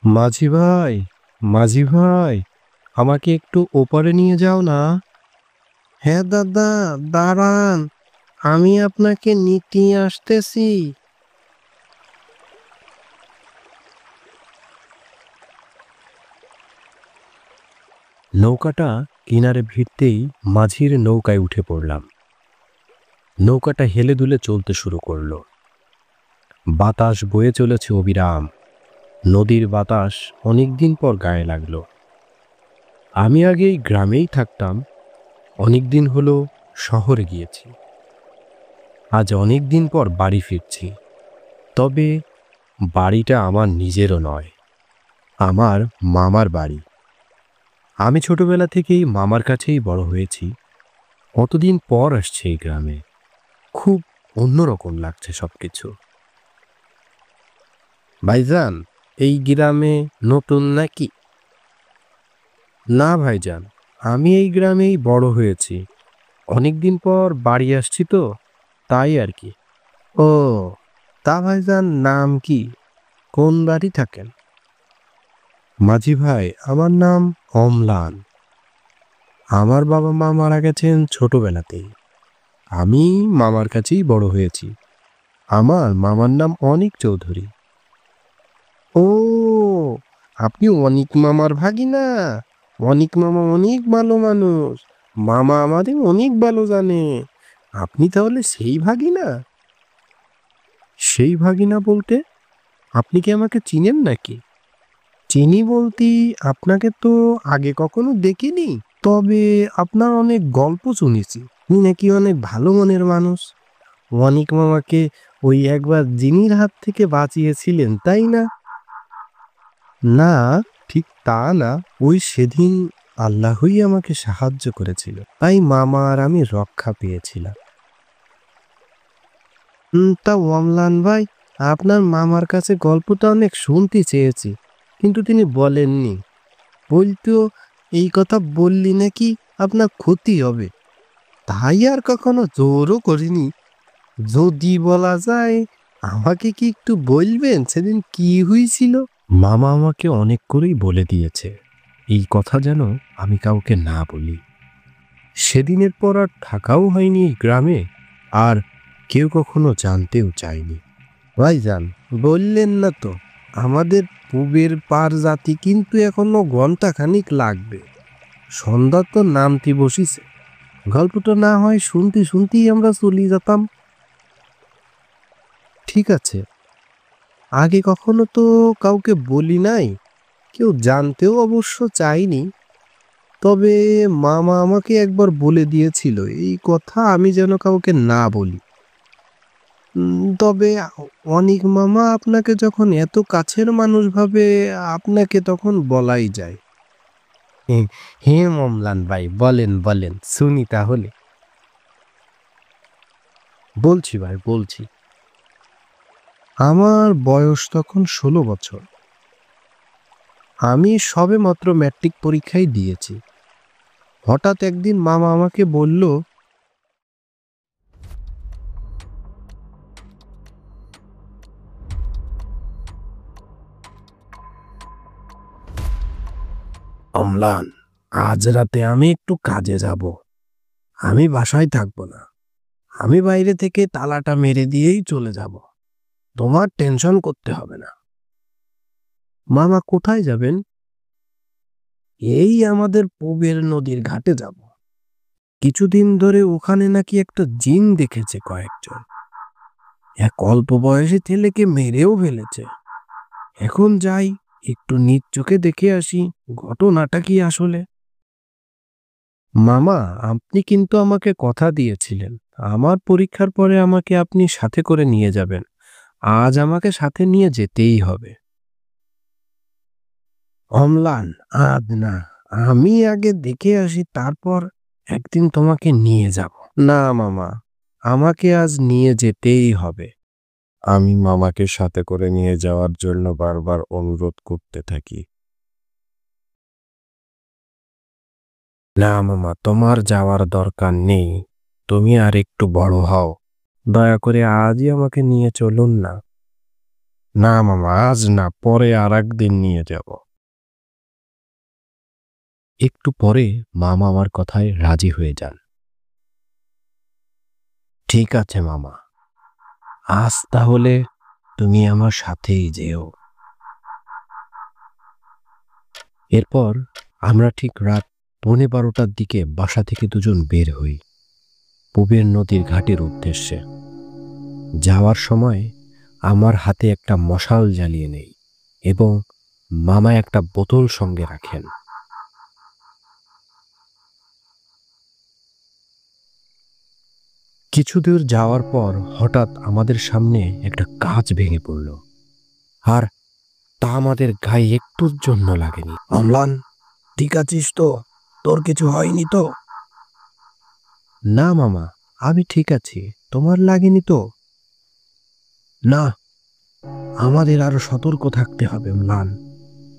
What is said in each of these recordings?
মাঝি ভাই, মাঝি ভাই, আমাকে একটু ওপারে নিয়ে যাও না। হ্যাঁ দাদা, দাঁড়ান, আমি আপনাকে নিতে আসতেছি। নৌকাটা কিনারে ভিড়তেই মাঝির নৌকায় উঠে পড়লাম। নৌকাটা হেলে দুলে চলতে শুরু করলো। বাতাস বয়ে চলেছে অবিরাম। নদীর বাতাস অনেকদিন পর গায়ে লাগলো। আমি আগে এই গ্রামেই থাকতাম, অনেকদিন হলো শহরে গিয়েছি। আজ অনেক দিন পর বাড়ি ফিরছি। তবে বাড়িটা আমার নিজেরও নয়, আমার মামার বাড়ি। আমি ছোটবেলা থেকেই মামার কাছেই বড় হয়েছি। কতদিন পর আসছে এই গ্রামে, খুব অন্যরকম লাগছে সবকিছু। ভাইজান, এই গ্রামে নতুন নাকি? না ভাইজান, আমি এই গ্রামেই বড় হয়েছি, অনেকদিন পর বাড়ি আসছি তো, তাই আর কি। ও, তা ভাইজান নাম কি? কোন বাড়ি থাকেন? মাঝি ভাই, আমার নাম অম্লান। আমার বাবা মা মারা গেছেন ছোটবেলাতেই। আমি মামার কাছেই বড় হয়েছি। আমার মামার নাম অনিক চৌধুরী। ও, আপনি অনিক মামার ভাগিনা? অনিক মামা অনেক ভালো মানুষ, মামা আমাদের অনেক ভালো জানে। আপনি তাহলে সেই ভাগিনা? সেই ভাগিনা বলতে? আপনি কি আমাকে চিনেন নাকি? চিনি বলতে আপনাকে তো আগে কখনো দেখিনি, তবে আপনার অনেক গল্প শুনেছি। আপনি নাকি অনেক ভালো মনের মানুষ। অনিক মামাকে ওই একবার জিনির হাত থেকে বাঁচিয়েছিলেন, তাই না? না, ঠিক তা না। ওই সেদিন আল্লাহই আমাকে সাহায্য করেছিল, তাই মামা আর আমি রক্ষা পেয়েছিলাম। তা অম্লান ভাই, আপনার মামার কাছে গল্পটা অনেক শুনতে চেয়েছি, কিন্তু তিনি বলেননি। বলতো এই কথা বললি নাকি আপনার ক্ষতি হবে, তাই আর কখনো জোরও করিনি। যদি বলা যায়, আমাকে কি একটু বলবেন সেদিন কি হয়েছিল? মামা আমাকে অনেক করেই বলে দিয়েছে এই কথা যেন আমি কাউকে না বলি। সেদিনের পর আর থাকাও হয়নি এই গ্রামে, আর কেউ কখনো জানতেও চায়নি। ভাইজান, বললেন না তো, আমাদের পূবের পার জাতি কিন্তু এখনো ঘন্টাখানিক লাগবে। সন্ধ্যা তো নামতে বসিছে, গল্পটা না হয় শুনতে শুনতেই আমরা চলে যেতাম। ঠিক আছে। আগে কখনো তো কাউকে বলি নাই, কেউ জানতেও অবশ্য চাইনি। তবে মামা আমাকে একবার বলে দিয়েছিল এই কথা আমি যেন কাউকে না বলি। তবে অনিক মামা আপনাকে যখন এত কাছের মানুষ ভাবে, আপনাকে তখন বলাই যায়। হে অম্লান ভাই, বলেন বলেন, শুনি তাহলে। বলছি ভাই, বলছি। আমার বয়স তখন 16 বছর। আমি সবে মাত্র ম্যাট্রিক পরীক্ষাই দিয়েছি। হঠাৎ একদিন মামা আমাকে বলল, অম্লান, আজ রাতে আমি একটু কাজে যাব, আমি বাসায় থাকবো না। আমি বাইরে থেকে তালাটা মেরে দিয়েই চলে যাব, তোমার টেনশন করতে হবে না। মামা, কোথায় যাবেন? এই আমাদের পূবের নদীর ঘাটে যাব। কিছুদিন ধরে ওখানে নাকি একটা জিন দেখেছে কয়েকজন। এক অল্প বয়সী ছেলেকে মেরেও ফেলেছে। এখন যাই, একটু নিজ চোখে দেখে আসি ঘটনাটা কি আসলে। মামা, আপনি কিন্তু আমাকে কথা দিয়েছিলেন আমার পরীক্ষার পরে আমাকে আপনি সাথে করে নিয়ে যাবেন। আজ আমাকে সাথে নিয়ে যেতেই হবে। অম্লান, আজ না, আমি আগে দেখে আসি, তারপর একদিন তোমাকে নিয়ে যাব। না মামা, আমাকে আজ নিয়ে যেতেই হবে। আমি মামাকে সাথে করে নিয়ে যাওয়ার জন্য বারবার অনুরোধ করতে থাকি। না মামা, তোমার যাওয়ার দরকার নেই, তুমি আর একটু বড় হও, দয়া করে আজই আমাকে নিয়ে চলুন না। না মামা, আজ না, পরে আর একদিন নিয়ে যাব। একটু পরে মামা আমার কথায় রাজি হয়ে যান। ঠিক আছে মামা, আজ তাহলে তুমি আমার সাথেই যেও। এরপর আমরা ঠিক রাত 11:15টার দিকে বাসা থেকে দুজন বের হই পুবের নদীর ঘাটের উদ্দেশ্যে। যাওয়ার সময় আমার হাতে একটা মশাল জ্বালিয়ে নেই এবং মামা একটা বোতল সঙ্গে রাখেন। কিছু দূর যাওয়ার পর হঠাৎ আমাদের সামনে একটা গাছ ভেঙে পড়ল, আর তা আমাদের গায়ে একটুর জন্য লাগেনি। অম্লান, ঠিক আছিস তো? তোর কিছু হয়নি তো? না মামা, আমি ঠিক আছি, তোমার লাগেনি তো? না, আমাদের আরো সতর্ক থাকতে হবে অম্লান।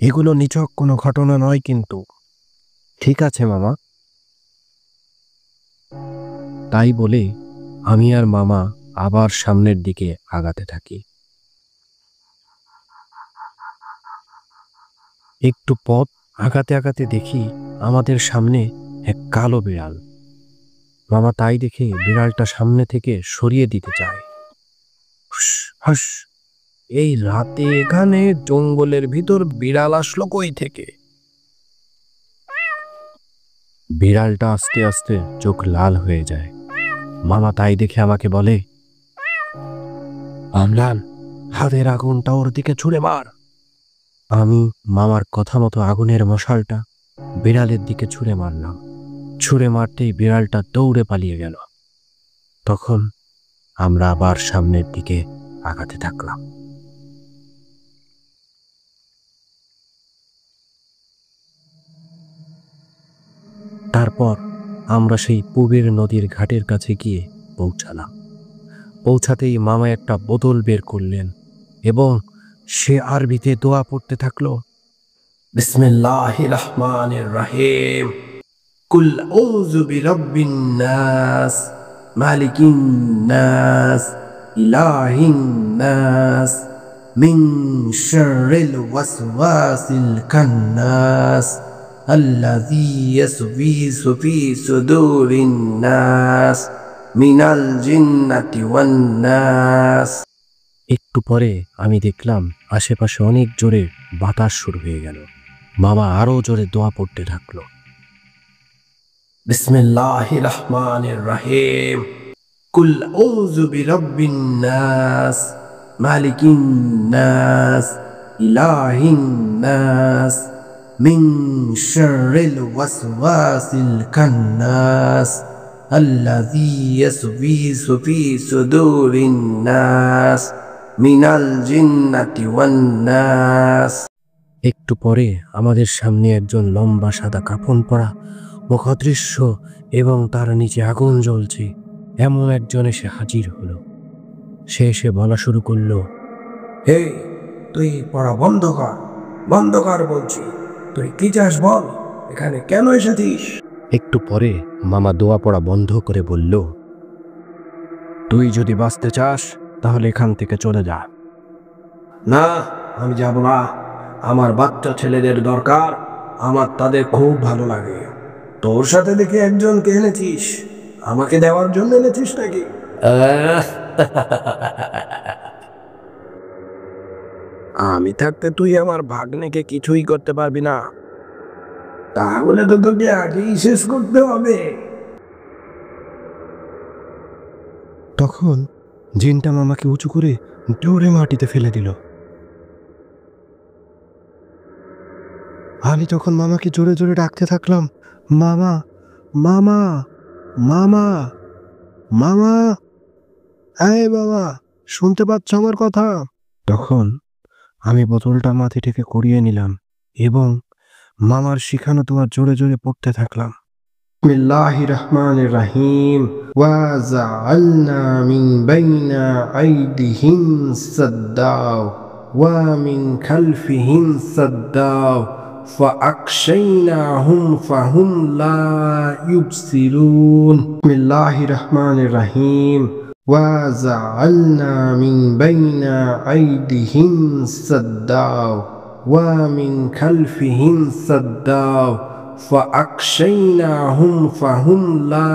এগুলো নিছক কোনো ঘটনা নয় কিন্তু। ঠিক আছে মামা। তাই বলে আমি আর মামা আবার সামনের দিকে আগাতে থাকি। একটু পথ আগাতে আগাতে দেখি আমাদের সামনে এক কালো বিড়াল। মামা তাই দেখে বিড়ালটা সামনে থেকে সরিয়ে দিতে চায়। হুস, হাস, এই রাতে এখানে জঙ্গলের ভিতর বিড়াল আসলো কই থেকে? বিড়ালটা আস্তে আস্তে চোখ লাল হয়ে যায়। মামা তাই দেখে আমাকে বলে, অম্লান, হাতের আগুনটা ওর দিকে ছুঁড়ে মার। আমি মামার কথা মতো আগুনের মশালটা বিড়ালের দিকে ছুঁড়ে মারলাম। ছুঁড়ে মারতেই বিড়ালটা দৌড়ে পালিয়ে গেল। তখন আমরা আবার সামনের দিকে আগাতে থাকলাম। তারপর আমরা সেই পুবের নদীর ঘাটের কাছে গিয়ে পৌঁছালাম। পৌঁছাতেই মামা একটা বোতল বের করলেন এবং সে আরবিতে দোয়া পড়তে থাকলো। বিসমিল্লাহির রহমানির রহিম। কুল আউযু বিরাব্বিন নাস, মালিকিন নাস, ইলাহিন নাস, মিন শাররিল ওয়াসওয়াসিল খান্নাস, আল্লাযী ইউসওয়িসু ফী সুদুরিন নাস, মিনাল জিন্নাতি ওয়ান নাস। একটু পরে আমি দেখলাম আশেপাশে অনেক জোরে বাতাস শুরু হয়ে গেল। মামা আরো জোরে দোয়া পড়তে থাকলো। বিসমিল্লাহির রহমানির রহিম। কুল আউযু বিরাব্বিন নাস, মালিকিন নাস, ইলাহিন নাস, মিন শাররিল ওয়াসওয়াসিল খান্নাস, আল্লাযী ইউসওয়িসু ফী সুদুরিন নাস, মিনাল জিন্নাতি ওয়ান নাস। একটু পরে আমাদের সামনে একজন লম্বা সাদা কাফন পরা, মুখদৃশ্য এবং তার নিচে আগুন জ্বলছে এমন একজন এসে হাজির হলো। সে এসে বলা শুরু করলো, হে, তুই পড়া বন্ধ কর, বন্ধ কর বলছি। তুই কি চাস বল, এখানে কেন এসেছিস? একটু পরে মামা দোয়া পড়া বন্ধ করে বলল, তুই যদি বাঁচতে চাস তাহলে এখান থেকে চলে যা। না, আমি যাব না। আমার বাচ্চা ছেলেদের দরকার, আমার তাদের খুব ভালো লাগে। তোর সাথে দেখে একজনকে এনেছিস, আমাকে দেওয়ার জন্য এনেছিস নাকি? আমি থাকতে তুই আমার ভাগ্নেকে কিছুই করতে পারবি না। তাহলে তো তোকে আগেই শেষ করতে হবে। তখন জিনটা মামাকে উঁচু করে জোরে মাটিতে ফেলে দিল। আমি তখন মামাকে জোরে জোরে ডাকতে থাকলাম, মামা, মামা, মামা, মামা, এই বাবা, শুনতে পাচ্ছ আমার কথা? তখন আমি বোতলটা মাথা থেকে করিয়ে নিলাম এবং মামার শিখানো দোয়া জোরে জোরে পড়তে থাকলাম। বিসমিল্লাহির রহমানির রহিম। ওয়াজআলনা মিন বাইনা আইদিহিম সাদ্দাও ওয়া মিন খালফিহিম সাদ্দাও ফাআকশাইনাহুম ফাহুম লা ইউবসিরুন। বিসমিল্লাহির রহমানির রহিম। وجعلنا من بين أيديهم سدا ومن خلفهم سدا فأغشيناهم فهم لا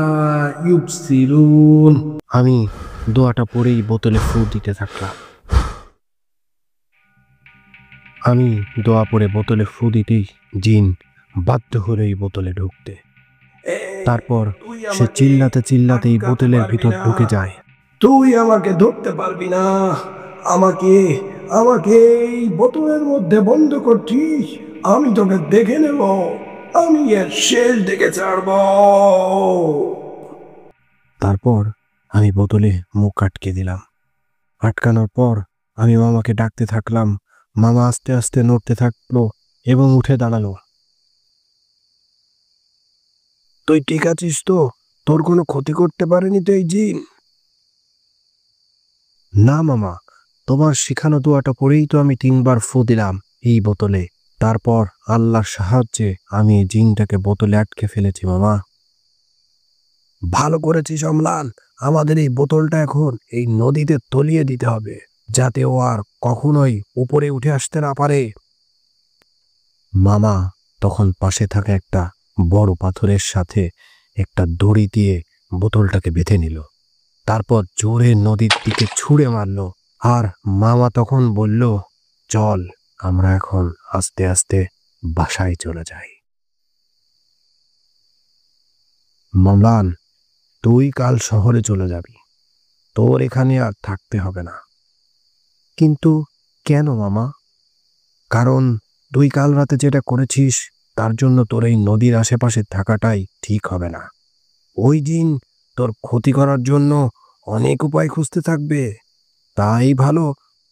يبصرون। আমি দোয়াটা পড়েই বোতলে ফু দিতে থাকলাম। আমি দোয়া পড়ে বোতলে ফু দিতেই জিন বাধ্য হলো এই বোতলে ঢুকতে। তারপর সে চিল্লাতে চিল্লাতেই বোতলের ভিতর ঢুকে যায়। তুই আমাকে ধরতে পারবি না, আমাকে আমাকে এই বোতলের মধ্যে বন্ধ করছিস, আমি তোকে দেখে নেব, আমি এর শেষ দেখে ছাড়ব। তারপর আমি বোতলে মুখ আটকে দিলাম। আটকানোর পর আমি মামাকে ডাকতে থাকলাম। মামা আস্তে আস্তে নড়তে থাকলো এবং উঠে দাঁড়ালো। তুই ঠিক আছিস তো? তোর কোনো ক্ষতি করতে পারেনি তো এই জিন? না মামা, তোমার শিখানো দোয়াটা পড়েই তো আমি 3 বার ফু দিলাম এই বোতলে। তারপর আল্লাহর সাহায্যে আমি এই জিনটাকে বোতলে আটকে ফেলেছি মামা। ভালো করেছিস অম্লান। আমাদের এই বোতলটা এখন এই নদীতে তলিয়ে দিতে হবে, যাতে ও আর কখনোই উপরে উঠে আসতে না পারে। মামা তখন পাশে থাকা একটা বড় পাথরের সাথে একটা দড়ি দিয়ে বোতলটাকে বেঁধে নিল। তারপর জোরে নদীর দিকে ছুঁড়ে মারল। আর মামা তখন বলল, চল আমরা এখন আস্তে আস্তে বাসায় চলে যাই। মামলান, তুই কাল শহরে চলে যাবি, তোর এখানে আর থাকতে হবে না। কিন্তু কেন মামা? কারণ তুই কাল রাতে যেটা করেছিস তার জন্য তোর এই নদীর আশেপাশে থাকাটাই ঠিক হবে না। ওই দিন তোর ক্ষতি করার জন্য অনেক উপায় খুঁজতে থাকবে। তাই ভালো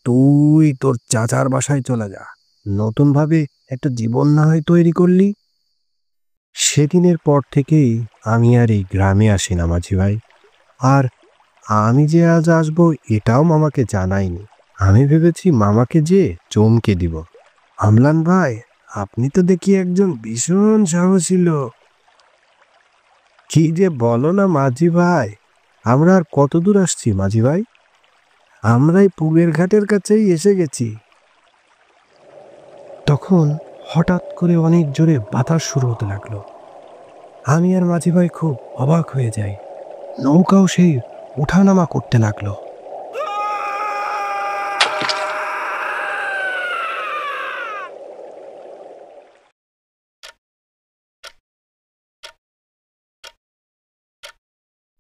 তুই তোর চাচার বাসায় চলে যা, নতুনভাবে একটা জীবন না হয় তৈরি করলি। সেদিনের পর থেকেই আমি আর এই গ্রামে আসি না মাঝি ভাই। আর আমি যে আজ আসবো এটাও মামাকে জানাইনি। আমি ভেবেছি মামাকে যে চমকে দিব। আমলান ভাই, আপনি তো দেখি একজন ভীষণ সাহসী লোক। কি যে বলো না মাঝি ভাই, আমরা আর কত দূর আসছি মাঝি ভাই? আমরাই পুবের ঘাটের কাছেই এসে গেছি। তখন হঠাৎ করে অনেক জোরে বাতাস শুরু হতে লাগলো। আমি আর মাঝি ভাই খুব অবাক হয়ে যাই। নৌকাও সেই ওঠানামা করতে লাগলো।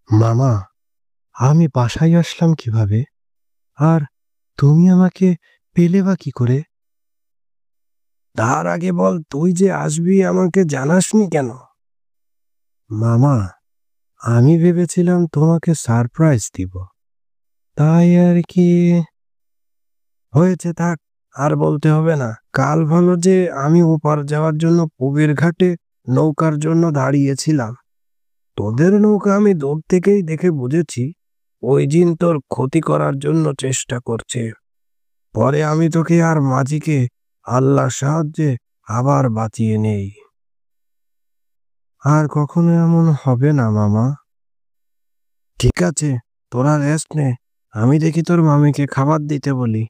মামা, আমি বাসায় আসলাম কিভাবে? আর তুমি আমাকে পেলে বা কি করে? তার আগে বল, তুই যে আসবি আমাকে জানাসনি কেন? মামা, আমি ভেবেছিলাম তোমাকে সারপ্রাইজ দিব, তাই আর কি। হয়েছে, থাক, আর বলতে হবে না। কাল ভালো যে আমি ওপার যাওয়ার জন্য পুবের ঘাটে নৌকার জন্য দাঁড়িয়েছিলাম। তোদের নৌকা আমি দূর থেকেই দেখে বুঝেছি ওই জিন তোর ক্ষতি করার জন্য চেষ্টা করছে। পরে আমি তোকে আর মাঝিকে আল্লাহর সাহায্যে আবার বাঁচিয়ে নেই। আর কখনো এমন হবে না মামা। ঠিক আছে, তোরা রেস্ট নে, আমি দেখি তোর মামিকে খাবার দিতে বলি।